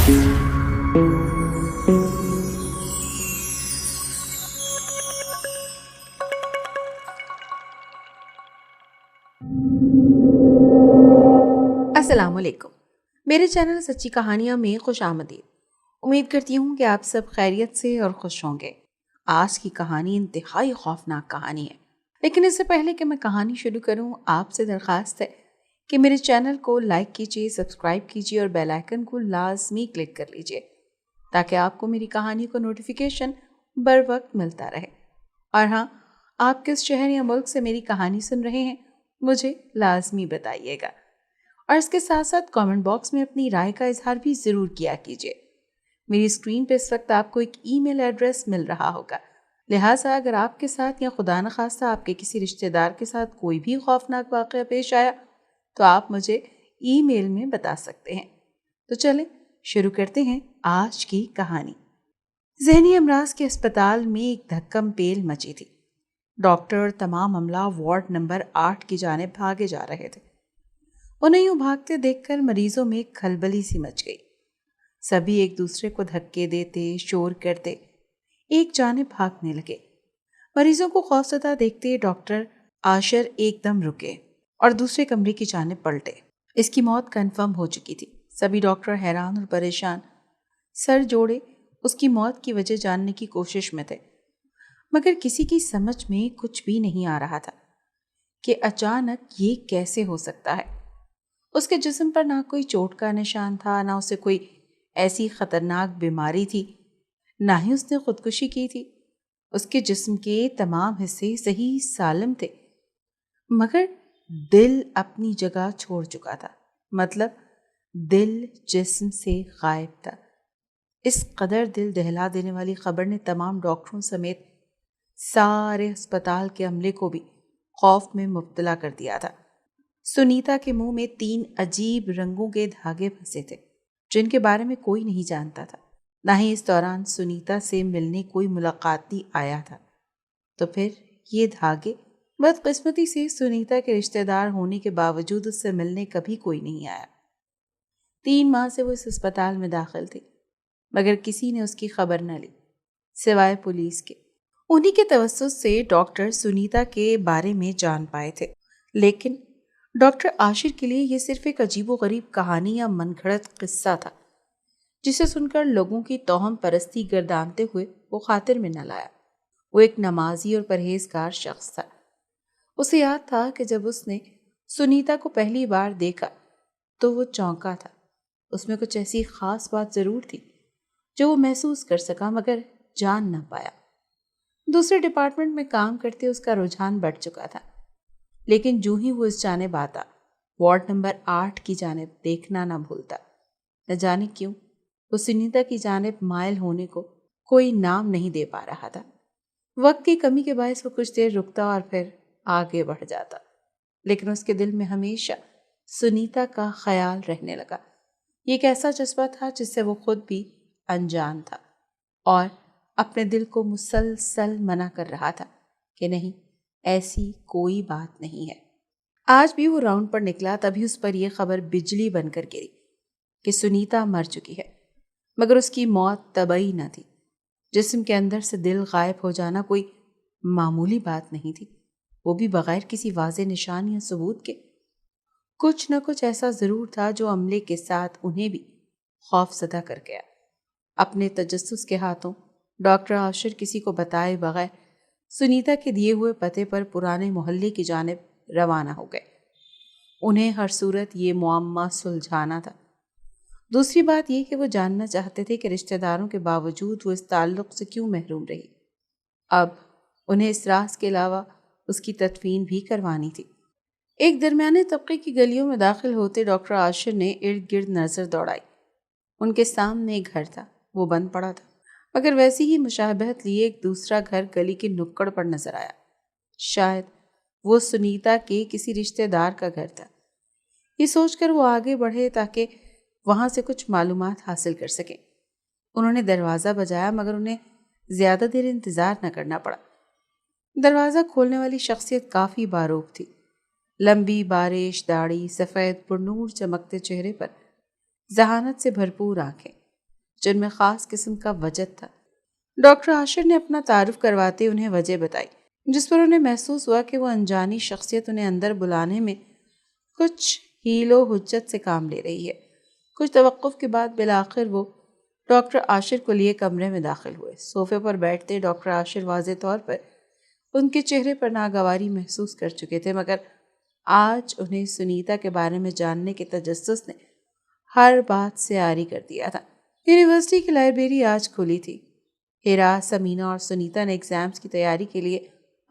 السلام علیکم، میرے چینل سچی کہانیاں میں خوش آمدید۔ امید کرتی ہوں کہ آپ سب خیریت سے اور خوش ہوں گے۔ آج کی کہانی انتہائی خوفناک کہانی ہے، لیکن اس سے پہلے کہ میں کہانی شروع کروں، آپ سے درخواست ہے کہ میرے چینل کو لائک کیجیے، سبسکرائب کیجیے اور بیل آئیکن کو لازمی کلک کر لیجیے تاکہ آپ کو میری کہانی کو نوٹیفیکیشن بر وقت ملتا رہے۔ اور ہاں، آپ کس شہر یا ملک سے میری کہانی سن رہے ہیں مجھے لازمی بتائیے گا، اور اس کے ساتھ ساتھ کامنٹ باکس میں اپنی رائے کا اظہار بھی ضرور کیا کیجیے۔ میری اسکرین پہ اس وقت آپ کو ایک ای میل ایڈریس مل رہا ہوگا، لہٰذا اگر آپ کے ساتھ یا خدا نخواستہ آپ کے کسی رشتہ دار کے ساتھ کوئی بھی خوفناک واقعہ پیش آیا تو آپ مجھے ای میل میں بتا سکتے ہیں۔ تو چلیں شروع کرتے ہیں آج کی کہانی۔ ذہنی امراض کے اسپتال میں ایک دھکم پیل مچی تھی۔ ڈاکٹر تمام عملہ وارڈ نمبر 8 کی جانب بھاگے جا رہے تھے۔ انہیں یوں بھاگتے دیکھ کر مریضوں میں کھلبلی سی مچ گئی۔ سبھی ایک دوسرے کو دھکے دیتے، شور کرتے ایک جانب بھاگنے لگے۔ مریضوں کو خوفزدہ دیکھتے ڈاکٹر عاشر ایک دم رکے اور دوسرے کمرے کی جانب پلٹے۔ اس کی موت کنفرم ہو چکی تھی۔ سبھی ڈاکٹر حیران اور پریشان سر جوڑے اس کی موت کی وجہ جاننے کی کوشش میں تھے، مگر کسی کی سمجھ میں کچھ بھی نہیں آ رہا تھا کہ اچانک یہ کیسے ہو سکتا ہے۔ اس کے جسم پر نہ کوئی چوٹ کا نشان تھا، نہ اسے کوئی ایسی خطرناک بیماری تھی، نہ ہی اس نے خودکشی کی تھی۔ اس کے جسم کے تمام حصے صحیح سالم تھے، مگر دل اپنی جگہ چھوڑ چکا تھا، مطلب دل جسم سے غائب تھا۔ اس قدر دل دہلا دینے والی خبر نے تمام ڈاکٹروں سمیت سارے اسپتال کے عملے کو بھی خوف میں مبتلا کر دیا تھا۔ سنیتا کے منہ میں 3 عجیب رنگوں کے دھاگے پھنسے تھے جن کے بارے میں کوئی نہیں جانتا تھا، نہ ہی اس دوران سنیتا سے ملنے کوئی ملاقاتی آیا تھا۔ تو پھر یہ دھاگے، بدقسمتی سے سنیتا کے رشتہ دار ہونے کے باوجود اس سے ملنے کبھی کوئی نہیں آیا۔ 3 ماہ سے وہ اس اسپتال میں داخل تھی، مگر کسی نے اس کی خبر نہ لی سوائے پولیس کے۔ انہی کے توسط سے ڈاکٹر سنیتا کے بارے میں جان پائے تھے، لیکن ڈاکٹر عاشر کے لیے یہ صرف ایک عجیب و غریب کہانی یا من گھڑت قصہ تھا، جسے سن کر لوگوں کی توہم پرستی گردانتے ہوئے وہ خاطر میں نہ لایا۔ وہ ایک نمازی اور پرہیزگار شخص تھا۔ اسے یاد تھا کہ جب اس نے سنیتا کو پہلی بار دیکھا تو وہ چونکا تھا۔ اس میں کچھ ایسی خاص بات ضرور تھی جو وہ محسوس کر سکا مگر جان نہ پایا۔ دوسرے ڈپارٹمنٹ میں کام کرتے اس کا رجحان بڑھ چکا تھا، لیکن جو ہی وہ اس جانب آتا، وارڈ نمبر 8 کی جانب دیکھنا نہ بھولتا۔ نہ جانے کیوں وہ سنیتا کی جانب مائل ہونے کو کوئی نام نہیں دے پا رہا تھا۔ وقت کی کمی کے باعث وہ کچھ دیر رکتا اور پھر آگے بڑھ جاتا، لیکن اس کے دل میں ہمیشہ سنیتا کا خیال رہنے لگا۔ یہ ایک ایسا جذبہ تھا جس سے وہ خود بھی انجان تھا اور اپنے دل کو مسلسل منع کر رہا تھا کہ نہیں، ایسی کوئی بات نہیں ہے۔ آج بھی وہ راؤنڈ پر نکلا، تبھی اس پر یہ خبر بجلی بن کر گری کہ سنیتا مر چکی ہے، مگر اس کی موت طبعی نہ تھی۔ جسم کے اندر سے دل غائب ہو جانا کوئی معمولی بات نہیں تھی، وہ بھی بغیر کسی واضح نشان یا ثبوت کے۔ کچھ نہ کچھ ایسا ضرور تھا جو عملے کے ساتھ انہیں بھی خوف زدہ کر گیا۔ اپنے تجسس کے ہاتھوں ڈاکٹر عاشر کسی کو بتائے بغیر سنیتا کے دیے ہوئے پتے پر پرانے محلے کی جانب روانہ ہو گئے۔ انہیں ہر صورت یہ معمہ سلجھانا تھا۔ دوسری بات یہ کہ وہ جاننا چاہتے تھے کہ رشتہ داروں کے باوجود وہ اس تعلق سے کیوں محروم رہی۔ اب انہیں اس راز کے علاوہ اس کی تدفین بھی کروانی تھی۔ ایک درمیانے طبقے کی گلیوں میں داخل ہوتے ڈاکٹر عاشر نے ارد گرد نظر دوڑائی۔ ان کے سامنے ایک گھر تھا، وہ بند پڑا تھا، مگر ویسی ہی مشابہت لیے ایک دوسرا گھر گلی کے نکڑ پر نظر آیا۔ شاید وہ سنیتا کے کسی رشتہ دار کا گھر تھا۔ یہ سوچ کر وہ آگے بڑھے تاکہ وہاں سے کچھ معلومات حاصل کر سکیں۔ انہوں نے دروازہ بجایا مگر انہیں زیادہ دیر انتظار نہ کرنا پڑا۔ دروازہ کھولنے والی شخصیت کافی باروک تھی۔ لمبی بارش داڑھی، سفید پرنور چمکتے چہرے پر ذہانت سے بھرپور آنکھیں، جن میں خاص قسم کا وجد تھا۔ ڈاکٹر عاشر نے اپنا تعارف کرواتے انہیں وجہ بتائی، جس پر انہیں محسوس ہوا کہ وہ انجانی شخصیت انہیں اندر بلانے میں کچھ حیل و حجت سے کام لے رہی ہے۔ کچھ توقف کے بعد بالآخر وہ ڈاکٹر عاشر کو لیے کمرے میں داخل ہوئے۔ صوفے پر بیٹھتے ڈاکٹر عاشر واضح طور پر ان کے چہرے پر ناگواری محسوس کر چکے تھے، مگر آج انہیں سنیتا کے بارے میں جاننے کے تجسس نے ہر بات سے عاری کر دیا تھا۔ یونیورسٹی کی لائبریری آج کھلی تھی۔ ہیرا، سمینا اور سنیتا نے ایگزامز کی تیاری کے لیے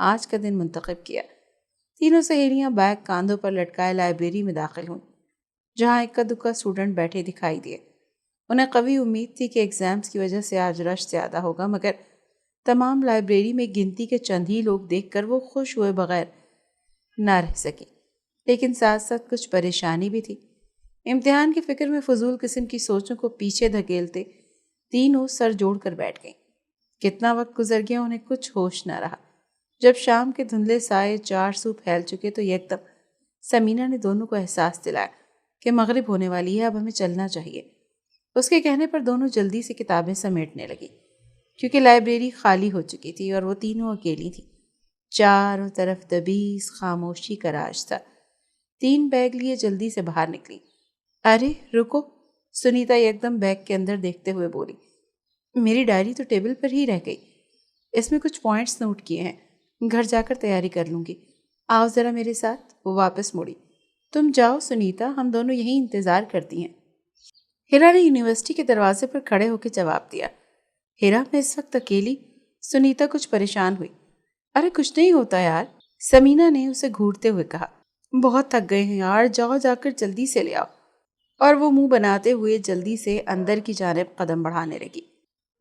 آج کا دن منتخب کیا۔ تینوں سہیلیاں بیگ کاندھوں پر لٹکائے لائبریری میں داخل ہوئیں، جہاں اکا دکا اسٹوڈنٹ بیٹھے دکھائی دیے۔ انہیں قوی امید تھی کہ ایگزامز کی وجہ سے آج رش زیادہ ہوگا، مگر تمام لائبریری میں گنتی کے چند ہی لوگ دیکھ کر وہ خوش ہوئے بغیر نہ رہ سکیں، لیکن ساتھ ساتھ کچھ پریشانی بھی تھی۔ امتحان کی فکر میں فضول قسم کی سوچوں کو پیچھے دھکیلتے تینوں سر جوڑ کر بیٹھ گئیں۔ کتنا وقت گزر گیا انہیں کچھ ہوش نہ رہا۔ جب شام کے دھندلے سائے چار سو پھیل چکے تو یکدم سمینا نے دونوں کو احساس دلایا کہ مغرب ہونے والی ہے، اب ہمیں چلنا چاہیے۔ اس کے کہنے پر دونوں جلدی سے کتابیں سمیٹنے لگی، کیونکہ لائبریری خالی ہو چکی تھی اور وہ تینوں اکیلی تھیں۔ چاروں طرف دبیس خاموشی کا راج تھا۔ 3 بیگ لیے جلدی سے باہر نکلی۔ ارے رکو، سنیتا یکدم بیگ کے اندر دیکھتے ہوئے بولی، میری ڈائری تو ٹیبل پر ہی رہ گئی، اس میں کچھ پوائنٹس نوٹ کیے ہیں، گھر جا کر تیاری کر لوں گی، آؤ ذرا میرے ساتھ۔ وہ واپس مڑی۔ تم جاؤ سنیتا، ہم دونوں یہیں انتظار کرتی ہیں۔ ہیرا نے یونیورسٹی کے دروازے پر کھڑے ہو کے جواب دیا۔ ہیرا، میں اس وقت اکیلی؟ سنیتا کچھ پریشان ہوئی۔ ارے کچھ نہیں ہوتا یار، سمینا نے اسے گھورتے ہوئے کہا۔ بہت تھک گئے ہیں یار، جاؤ جا کر جلدی سے لے آؤ۔ اور وہ منہ بناتے ہوئے جلدی سے اندر کی جانب قدم بڑھانے لگی۔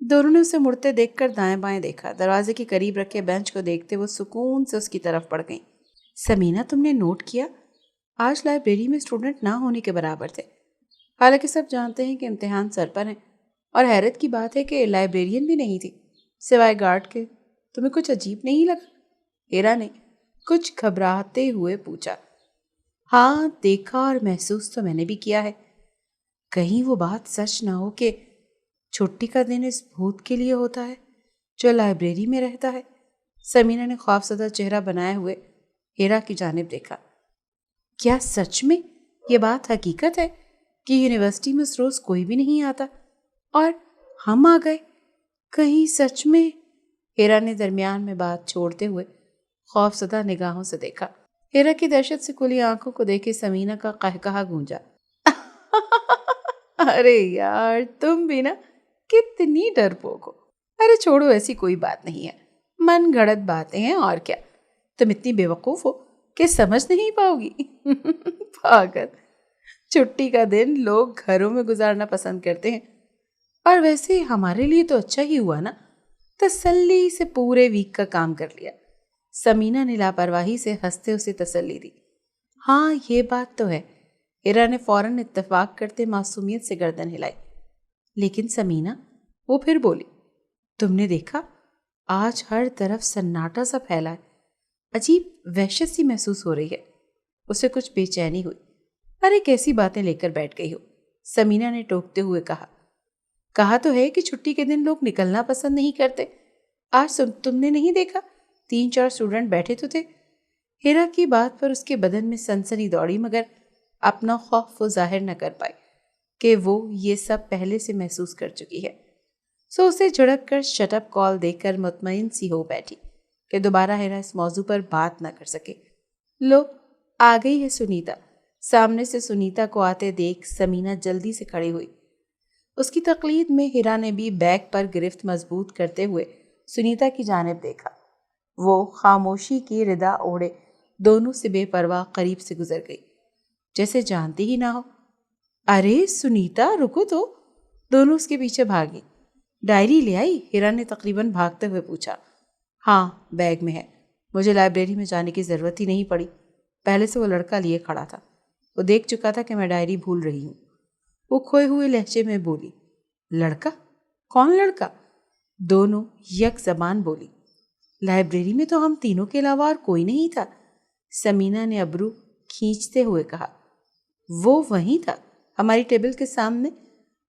دونوں نے اسے مڑتے دیکھ کر دائیں بائیں دیکھا۔ دروازے کے قریب رکھے بینچ کو دیکھتے وہ سکون سے اس کی طرف بڑھ گئیں۔ سمینا، تم نے نوٹ کیا؟ آج لائبریری میں اسٹوڈنٹ نہ ہونے کے برابر تھے، حالانکہ سب جانتے ہیں کہ امتحان سر پر ہیں، اور حیرت کی بات ہے کہ لائبریرین بھی نہیں تھی سوائے گارڈ کے۔ تمہیں کچھ عجیب نہیں لگا؟ ہیرا نے کچھ گھبراتے ہوئے پوچھا۔ ہاں، دیکھا اور محسوس تو میں نے بھی کیا ہے۔ کہیں وہ بات سچ نہ ہو کہ چھٹی کا دن اس بھوت کے لیے ہوتا ہے جو لائبریری میں رہتا ہے؟ سمینا نے خوفزدہ چہرہ بنائے ہوئے ہیرا کی جانب دیکھا۔ کیا سچ میں یہ بات حقیقت ہے کہ یونیورسٹی میں اس روز کوئی بھی نہیں آتا اور ہم آ گئے؟ کہیں سچ میں؟ ہیرا نے درمیان میں بات چھوڑتے ہوئے خوفزدہ نگاہوں سے دیکھا۔ ہیرا کی دہشت سے کھلی آنکھوں کو دیکھے سمینا کا قہقہا گونجا۔ ارے یار، تم بھی نا کتنی ڈرپوک ہو۔ ارے چھوڑو، ایسی کوئی بات نہیں ہے، من گھڑت باتیں ہیں اور کیا۔ تم اتنی بے وقوف ہو کہ سمجھ نہیں پاؤ گی۔ پاگل، چھٹی کا دن لوگ گھروں میں گزارنا پسند کرتے ہیں، اور ویسے ہمارے لیے تو اچھا ہی ہوا نا، تسلی سے پورے ویک کا کام کر لیا۔ سمینا نے لاپرواہی سے ہنستے اسے تسلی دی۔ ہاں یہ بات تو ہے، ہیرا نے فوراً اتفاق کرتے معصومیت سے گردن ہلائی۔ لیکن سمینا، وہ پھر بولی، تم نے دیکھا آج ہر طرف سناٹا سا پھیلا ہے، عجیب وحشت سی محسوس ہو رہی ہے۔ اسے کچھ بے چینی ہوئی۔ ارے کیسی باتیں لے کر بیٹھ گئی ہو، سمینا نے ٹوکتے ہوئے کہا تو ہے کہ چھٹی کے دن لوگ نکلنا پسند نہیں کرتے۔ آج تم نے نہیں دیکھا 3-4 اسٹوڈنٹ بیٹھے تو تھے۔ ہیرا کی بات پر اس کے بدن میں سنسنی دوڑی، مگر اپنا خوف وہ ظاہر نہ کر پائی کہ وہ یہ سب پہلے سے محسوس کر چکی ہے۔ سو اسے جھڑک کر شٹ اپ کال دے کر مطمئن سی ہو بیٹھی کہ دوبارہ ہیرا اس موضوع پر بات نہ کر سکے۔ لو، آ گئی ہے سنیتا۔ سامنے سے سنیتا کو آتے دیکھ سمینا جلدی سے کھڑی ہوئی۔ اس کی تقلید میں ہیرا نے بھی بیگ پر گرفت مضبوط کرتے ہوئے سنیتا کی جانب دیکھا۔ وہ خاموشی کی ردا اوڑھے دونوں سے بے پرواہ قریب سے گزر گئی، جیسے جانتی ہی نہ ہو۔ ارے سنیتا، رکو تو۔ دونوں اس کے پیچھے بھاگی۔ ڈائری لے آئی؟ ہیرا نے تقریباً بھاگتے ہوئے پوچھا۔ ہاں، بیگ میں ہے، مجھے لائبریری میں جانے کی ضرورت ہی نہیں پڑی، پہلے سے وہ لڑکا لیے کھڑا تھا، وہ دیکھ چکا تھا کہ میں ڈائری بھول رہی ہوں۔ وہ کھوئے ہوئے لہجے میں بولی۔ لڑکا؟ کون لڑکا؟ دونوں یک زبان بولی۔ لائبریری میں تو ہم تینوں کے علاوہ اور کوئی نہیں تھا، سمینا نے ابرو کھینچتے ہوئے کہا۔ وہ وہیں تھا، ہماری ٹیبل کے سامنے،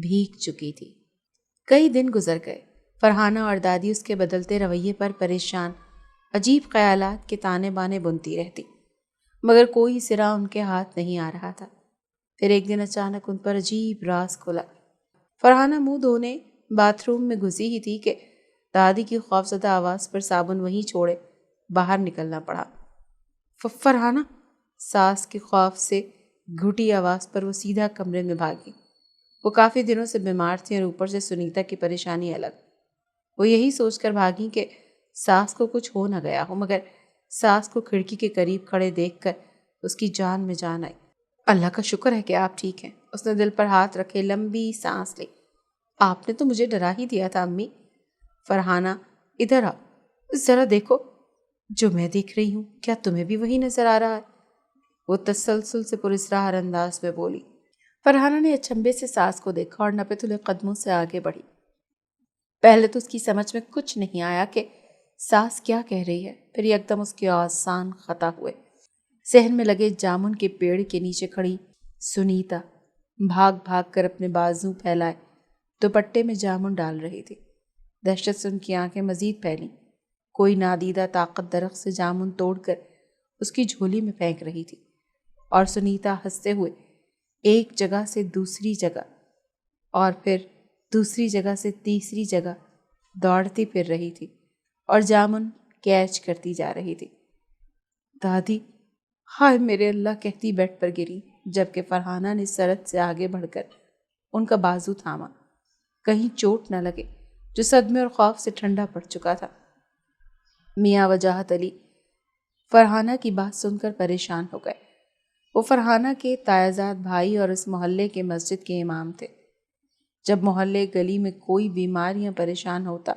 بھیگ چکی تھی۔ کئی دن گزر گئے۔ فرحانہ اور دادی اس کے بدلتے رویے پر پریشان، عجیب خیالات کے تانے بانے بنتی رہتی، مگر کوئی سرا ان کے ہاتھ نہیں آ رہا تھا۔ پھر ایک دن اچانک ان پر عجیب راز کھلا۔ فرحانہ منہ دھونے باتھ روم میں گھسی ہی تھی کہ دادی کی خوفزدہ آواز پر صابن وہیں چھوڑے باہر نکلنا پڑا۔ فرحانہ! ساس کے خوف سے گھٹی آواز پر وہ سیدھا کمرے میں بھاگی۔ وہ کافی دنوں سے بیمار تھی اور اوپر سے سنیتا کی پریشانی الگ۔ وہ یہی سوچ کر بھاگی کہ ساس کو کچھ ہو نہ گیا ہو، مگر ساس کو کھڑکی کے قریب کھڑے دیکھ کر اس کی جان میں جان آئی۔ اللہ کا شکر ہے کہ آپ ٹھیک ہیں۔ اس نے دل پر ہاتھ رکھے لمبی سانس لی۔ آپ نے تو مجھے ڈرا ہی دیا تھا امی۔ فرحانہ ادھر آؤ، ذرا دیکھو جو میں دیکھ رہی ہوں، کیا تمہیں بھی وہی نظر آ رہا ہے؟ وہ تسلسل سے پراسرار انداز میں بولی۔ فرحانہ نے اچنبے سے ساس کو دیکھا اور نپے تلے قدموں سے آگے بڑھی۔ پہلے تو اس کی سمجھ میں کچھ نہیں آیا کہ ساس کیا کہہ رہی ہے، پھر یکدم اس کے آسان خطا ہوئے۔ صحن میں لگے جامن کے پیڑ کے نیچے کھڑی سنیتا بھاگ بھاگ کر اپنے بازو پھیلائے دوپٹے میں جامن ڈال رہی تھی۔ دہشت سے ان کی آنکھیں مزید پھیلیں۔ کوئی نادیدہ طاقت درخت سے جامن توڑ کر اس کی جھولی میں پھینک رہی تھی، اور سنیتا ہنستے ہوئے ایک جگہ سے دوسری جگہ اور پھر دوسری جگہ سے تیسری جگہ دوڑتی پھر رہی تھی اور جامن کیچ کرتی جا رہی تھی۔ دادی! ہائے میرے اللہ! کہتی بیڈ پر گری، جبکہ فرحانہ نے سرد سے آگے بڑھ کر ان کا بازو تھاما، کہیں چوٹ نہ لگے، جو صدمے اور خوف سے ٹھنڈا پڑ چکا تھا۔ میاں وجاہت علی فرحانہ کی بات سن کر پریشان ہو گئے۔ وہ فرحانہ کے تایزاد بھائی اور اس محلے کے مسجد کے امام تھے۔ جب محلے گلی میں کوئی بیمار یا پریشان ہوتا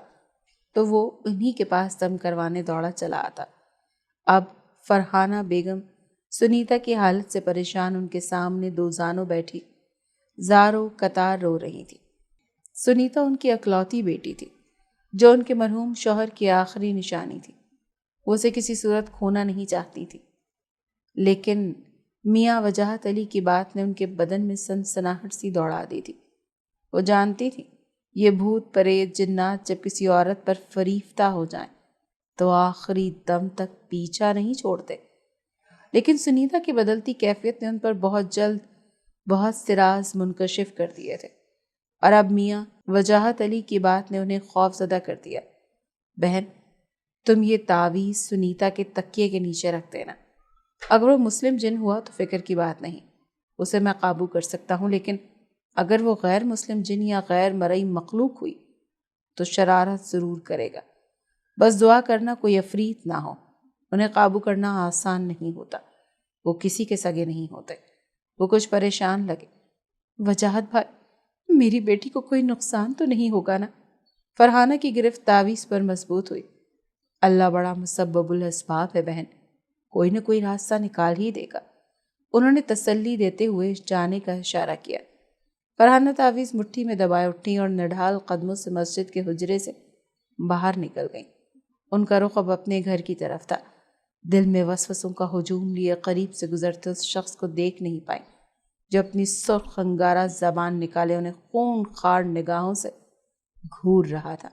تو وہ انہی کے پاس دم کروانے دوڑا چلا آتا۔ اب فرحانہ بیگم سنیتا کی حالت سے پریشان ان کے سامنے دو زانوں بیٹھی زاروں قطار رو رہی تھی۔ سنیتا ان کی اکلوتی بیٹی تھی، جو ان کے مرحوم شوہر کی آخری نشانی تھی۔ وہ اسے کسی صورت کھونا نہیں چاہتی تھی، لیکن میاں وجاہت علی کی بات نے ان کے بدن میں سنسناہٹ سی دوڑا دی تھی۔ وہ جانتی تھی یہ بھوت پریت جنات جب کسی عورت پر فریفتہ ہو جائیں تو آخری دم تک پیچھا نہیں چھوڑتے، لیکن سنیتا کی بدلتی کیفیت نے ان پر بہت جلد بہت سے راز منکشف کر دیے تھے، اور اب میاں وجاہت علی کی بات نے انہیں خوف زدہ کر دیا۔ بہن، تم یہ تعویذ سنیتا کے تکیے کے نیچے رکھ دینا۔ اگر وہ مسلم جن ہوا تو فکر کی بات نہیں، اسے میں قابو کر سکتا ہوں، لیکن اگر وہ غیر مسلم جن یا غیر مرئی مخلوق ہوئی تو شرارت ضرور کرے گا۔ بس دعا کرنا کوئی عفریت نہ ہو۔ انہیں قابو کرنا آسان نہیں ہوتا، وہ کسی کے سگے نہیں ہوتے۔ وہ کچھ پریشان لگے۔ وجاہت بھائی، میری بیٹی کو کوئی نقصان تو نہیں ہوگا نا؟ فرحانہ کی گرفت تعویذ پر مضبوط ہوئی۔ اللہ بڑا مسبب الاسباب ہے بہن، کوئی نہ کوئی راستہ نکال ہی دے گا۔ انہوں نے تسلی دیتے ہوئے جانے کا اشارہ کیا۔ فرحانہ تعویذ مٹھی میں دبائے اٹھی اور نڈھال قدموں سے مسجد کے حجرے سے باہر نکل گئیں۔ ان کا رخ اب اپنے گھر کی طرف تھا۔ دل میں وسوسوں کا ہجوم لیے قریب سے گزرتے اس شخص کو دیکھ نہیں پائیں جو اپنی سرخ انگارہ زبان نکالے انہیں خون خوار نگاہوں سے گھور رہا تھا۔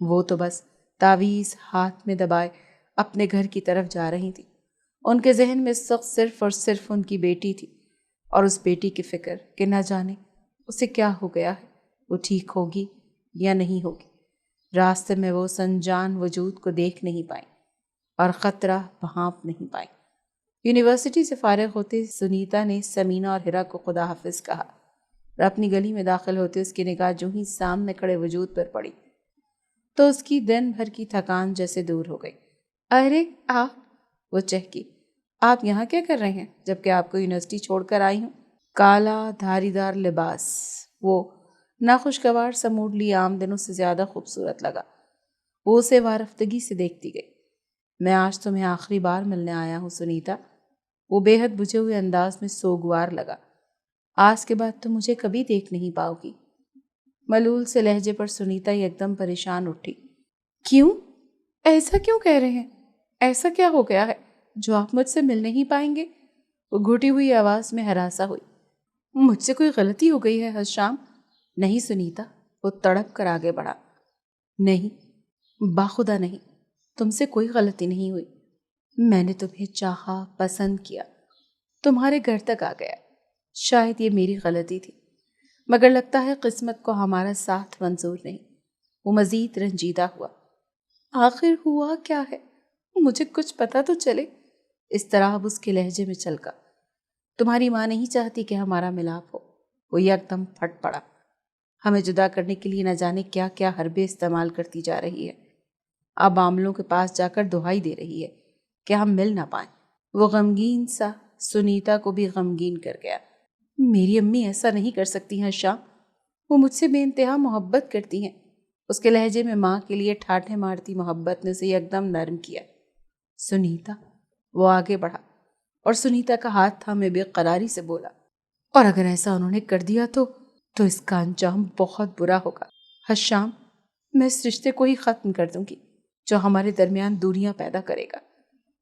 وہ تو بس تعویذ ہاتھ میں دبائے اپنے گھر کی طرف جا رہی تھی۔ ان کے ذہن میں اس وقت صرف اور صرف ان کی بیٹی تھی، اور اس بیٹی کی فکر کہ نہ جانے اسے کیا ہو گیا ہے، وہ ٹھیک ہوگی یا نہیں ہوگی۔ راستے میں وہ سنجان وجود کو دیکھ نہیں پائیں اور خطرہ بھانپ نہیں پائیں۔ یونیورسٹی سے فارغ ہوتے سنیتا نے سمینہ اور ہیرا کو خدا حافظ کہا اور اپنی گلی میں داخل ہوتے اس کی نگاہ جو ہی سامنے کھڑے وجود پر پڑی تو اس کی دن بھر کی تھکان جیسے دور ہو گئی۔ ارے آپ! وہ چہکی، آپ یہاں کیا کر رہے ہیں جبکہ آپ کو یونیورسٹی چھوڑ کر آئی ہوں؟ کالا دھاری دار لباس وہ ناخوشگوار سا موڈ لی عام دنوں سے زیادہ خوبصورت لگا۔ وہ اسے وارفتگی سے دیکھتی گئی۔ میں آج تمہیں آخری بار ملنے آیا ہوں سنیتا۔ وہ بے حد بجھے ہوئے انداز میں سوگوار لگا۔ آج کے بعد تم مجھے کبھی دیکھ نہیں پاؤ گی۔ ملول سے لہجے پر سنیتا ایک دم پریشان اٹھی۔ کیوں؟ ایسا کیوں کہہ رہے ہیں؟ ایسا کیا ہو گیا ہے جو آپ مجھ سے مل نہیں پائیں گے؟ وہ گھٹی ہوئی آواز میں ہراساں ہوئی۔ مجھ سے کوئی غلطی ہو گئی ہے حشام؟ نہیں سنیتا، وہ تڑپ کر آگے بڑھا۔ نہیں، باخدا نہیں، تم سے کوئی غلطی نہیں ہوئی۔ میں نے تمہیں چاہا، پسند کیا، تمہارے گھر تک آ گیا۔ شاید یہ میری غلطی تھی، مگر لگتا ہے قسمت کو ہمارا ساتھ منظور نہیں۔ وہ مزید رنجیدہ ہوا۔ آخر ہوا کیا ہے؟ مجھے کچھ پتا تو چلے۔ اس طرح اب اس کے لہجے میں چلکا۔ تمہاری ماں نہیں چاہتی کہ ہمارا ملاپ ہو۔ وہ یکدم پھٹ پڑا۔ ہمیں جدا کرنے کے لیے نہ جانے کیا کیا حربے استعمال کرتی جا رہی ہے۔ اب عاملوں کے پاس جا کر دہائی دے رہی ہے کہ ہم مل نہ پائیں۔ وہ غمگین سا سنیتا کو بھی غمگین کر گیا۔ میری امی ایسا نہیں کر سکتی ہیں شام، وہ مجھ سے بے انتہا محبت کرتی ہیں۔ اس کے لہجے میں ماں کے لیے ٹھاٹھے مارتی محبت نے اسے یکدم نرم کیا۔ سنیتا، وہ آگے بڑھا اور سنیتا کا ہاتھ تھامے بے قراری سے بولا، اور اگر ایسا انہوں نے کر دیا تو اس کا انجام بہت برا ہوگا۔ حشام، میں اس رشتے کو ہی ختم کر دوں گی جو ہمارے درمیان دوریاں پیدا کرے گا۔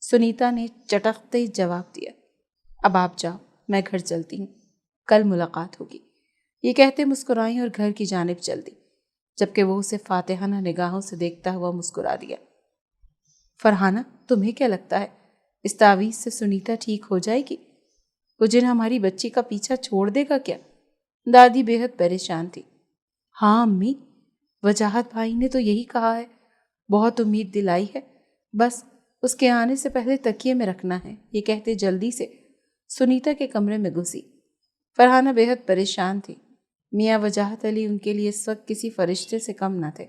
سنیتا نے چٹکتے جواب دیا۔ اب آپ جاؤ، میں گھر چلتی ہوں، کل ملاقات ہوگی۔ یہ کہتے مسکرائیں اور گھر کی جانب چل دی، جبکہ وہ اسے فاتحانہ نگاہوں سے دیکھتا ہوا مسکرا دیا۔ فرحانہ، تمہیں کیا لگتا ہے اس تعویذ سے سنیتا ٹھیک ہو جائے گی؟ وہ جن ہماری بچی کا پیچھا چھوڑ دے گا کیا؟ دادی بے حد پریشان تھی۔ ہاں امی، وجاہت بھائی نے تو یہی کہا ہے، بہت امید دلائی ہے، بس اس کے آنے سے پہلے تکیے میں رکھنا ہے۔ یہ کہتے جلدی سے سنیتا کے کمرے میں گھسی۔ فرحانہ بے حد پریشان تھی۔ میاں وجاہت علی ان کے لیے اس وقت کسی فرشتے سے کم نہ تھے۔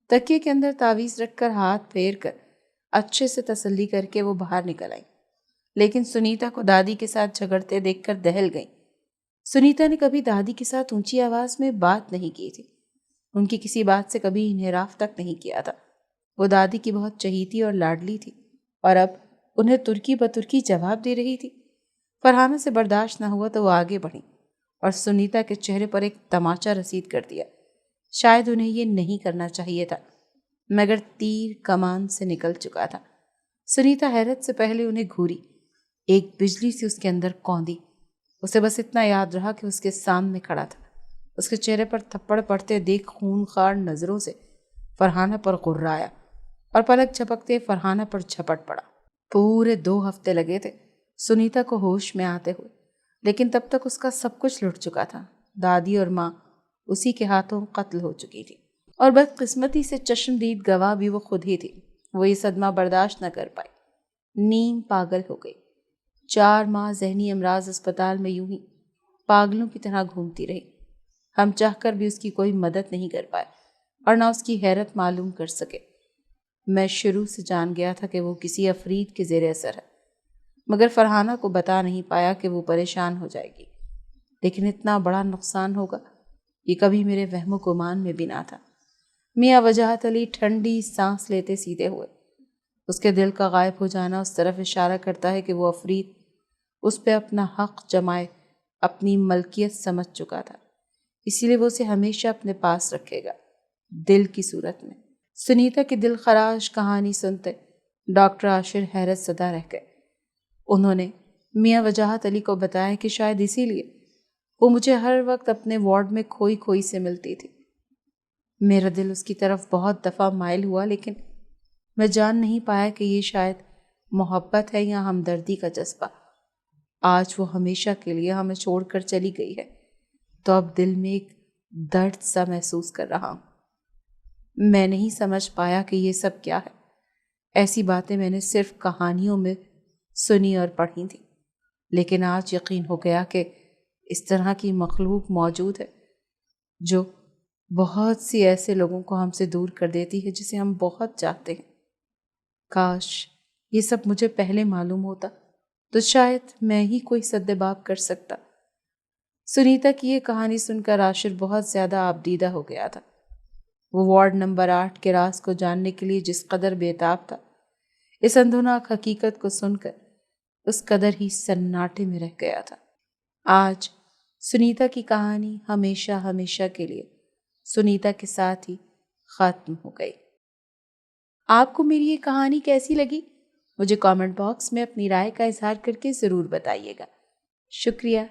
تکیے کے اندر تعویذ رکھ کر ہاتھ پھیر کر اچھے سے تسلی کر کے وہ باہر نکل آئی، لیکن سنیتا کو دادی کے ساتھ جھگڑتے دیکھ کر دہل گئی۔ سنیتا نے کبھی دادی کے ساتھ اونچی آواز میں بات نہیں کی تھی، ان کی کسی بات سے کبھی انحراف تک نہیں کیا تھا۔ وہ دادی کی بہت چہیتی اور لاڈلی تھی، اور اب انہیں ترکی بترکی جواب دے رہی تھی۔ فرحانہ سے برداشت نہ ہوا تو وہ آگے بڑھی اور سنیتا کے چہرے پر ایک تماچا رسید کر دیا۔ شاید انہیں یہ نہیں کرنا چاہیے تھا، مگر تیر کمان سے نکل چکا تھا۔ سنیتا حیرت سے پہلے انہیں گھوری، ایک بجلی سی اس کے اندر کوندی۔ اسے بس اتنا یاد رہا کہ اس کے سامنے کھڑا تھا۔ اس کے چہرے پر تھپڑ پڑتے دیکھ خونخوار نظروں سے فرحانہ پر غرایا اور پلک جھپکتے فرحانہ پر جھپٹ پڑا۔ پورے 2 ہفتے لگے تھے سنیتا کو ہوش میں آتے ہوئے، لیکن تب تک اس کا سب کچھ لٹ چکا تھا۔ دادی اور ماں اسی کے ہاتھوں قتل ہو چکی تھی، اور بدقسمتی سے چشمدید گواہ بھی وہ خود ہی تھی۔ وہ یہ صدمہ برداشت نہ کر پائی، نیم پاگل ہو گئی۔ 4 ماہ ذہنی امراض اسپتال میں یوں ہی پاگلوں کی طرح گھومتی رہی۔ ہم چاہ کر بھی اس کی کوئی مدد نہیں کر پائے اور نہ اس کی حیرت معلوم کر سکے۔ میں شروع سے جان گیا تھا کہ وہ کسی عفریت کے زیر اثر ہے، مگر فرحانہ کو بتا نہیں پایا کہ وہ پریشان ہو جائے گی، لیکن اتنا بڑا نقصان ہوگا یہ کبھی میرے وہم و گمان میں بھی نہ تھا۔ میاں وجاہت علی ٹھنڈی سانس لیتے سیدھے ہوئے۔ اس کے دل کا غائب ہو جانا اس طرف اشارہ کرتا ہے کہ وہ عفریت اس پہ اپنا حق جمائے اپنی ملکیت سمجھ چکا تھا، اسی لیے وہ اسے ہمیشہ اپنے پاس رکھے گا، دل کی صورت میں۔ سنیتا کی دل خراش کہانی سنتے ڈاکٹر عاشر حیرت زدہ رہ گئے۔ انہوں نے میاں وجاہت علی کو بتایا کہ شاید اسی لیے وہ مجھے ہر وقت اپنے وارڈ میں کھوئی کھوئی سے ملتی تھی۔ میرا دل اس کی طرف بہت دفعہ مائل ہوا، لیکن میں جان نہیں پایا کہ یہ شاید محبت ہے یا ہمدردی کا جذبہ۔ آج وہ ہمیشہ کے لیے ہمیں چھوڑ کر چلی گئی ہے تو اب دل میں ایک درد سا محسوس کر رہا ہوں۔ میں نہیں سمجھ پایا کہ یہ سب کیا ہے۔ ایسی باتیں میں نے صرف کہانیوں میں سنی اور پڑھی تھی، لیکن آج یقین ہو گیا کہ اس طرح کی مخلوق موجود ہے جو بہت سی ایسے لوگوں کو ہم سے دور کر دیتی ہے جسے ہم بہت چاہتے ہیں۔ کاش یہ سب مجھے پہلے معلوم ہوتا تو شاید میں ہی کوئی سدباب کر سکتا۔ سنیتا کی یہ کہانی سن کر عاشر بہت زیادہ آبدیدہ ہو گیا تھا۔ وہ وارڈ نمبر 8 کے راز کو جاننے کے لیے جس قدر بےتاب تھا، اس اندھوناک حقیقت کو سن کر اس قدر ہی سناٹے میں رہ گیا تھا۔ آج سنیتا کی کہانی ہمیشہ ہمیشہ کے لیے سنیتا کے ساتھ ہی ختم ہو گئی۔ آپ کو میری یہ کہانی کیسی لگی؟ مجھے کامنٹ باکس میں اپنی رائے کا اظہار کر کے ضرور بتائیے گا۔ شکریہ۔